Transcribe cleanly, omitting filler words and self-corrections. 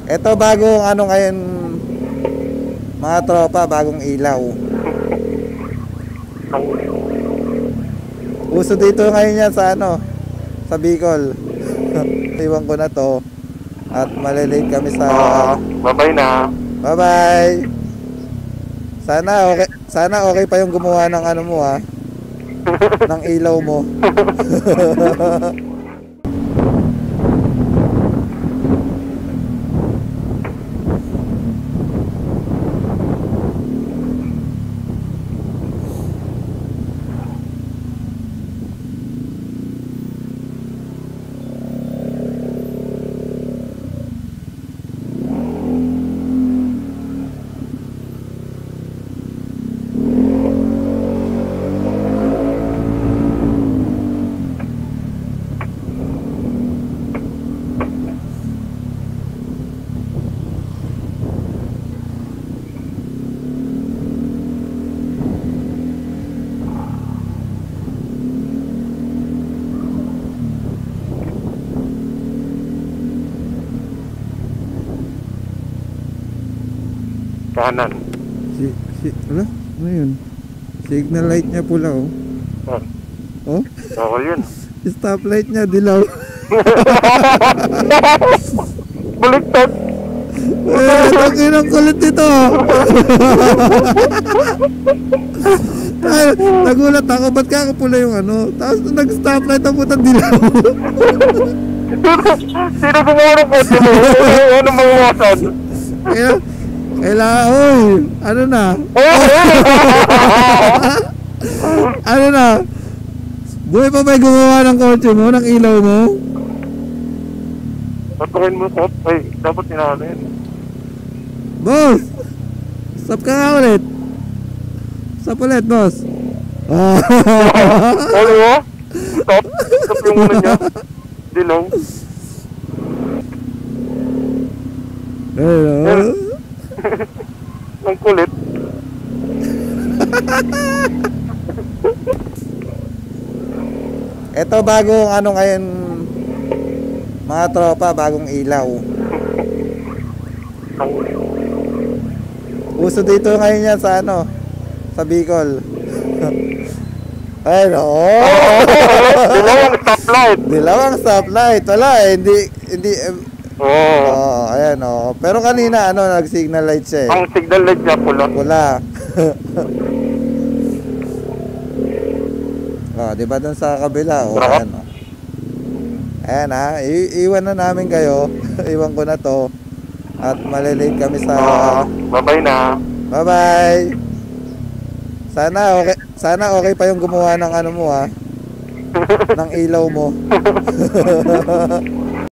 Ito bagong ano ngayon, mga tropa, bagong ilaw. Uso dito ngayon yan sa ano, sa Bicol. Iwan ko na to. At malilate kami sa... Bye-bye na. Bye-bye. Sana okay pa yung gumawa ng ano mo ha. Ng ilaw mo. Kanan. Wala? Ano yun? Signal light niya pula oh. Oh? Bawal yun. Stoplight niya dilaw. Baliktad. Tangin ang kulit nito. Ay, nagulat ako, ba't kakapula yung ano? Tapos nag-stoplight ang putang dilaw. Sino bumuro po? Ano mga wasan? Kailangan, oy, ano na? Ano na? Buhay pa ba gumawa ng kotse mo, ng ilaw mo? Patukin mo stop. Ay, dapat sinalo yun. Boss! Stop ka nga ulit. Stop ulit, boss. Ano mo? Stop. Stop yung muna niya. Dilong. Hello? Ang kulit. Ito bagong ano ngayon, mga tropa, bagong ilaw. Uso dito ngayon yan sa ano, sa Bicol. Ay no. Dilawang stoplight. Dilawang stoplight. Wala eh, hindi Oo. Ayan oh. Pero kanina ano, nag-signal light siya eh. Ang signal light niya pula. Pula. Di ba dun sa kabila oh, ayan oh. Ayan ha, iwan na namin kayo. Iwan ko na to. At malilate kami sa... Bye-bye na. Bye-bye. Sana okay pa yung gumawa ng ano mo ha. Ng ilaw mo.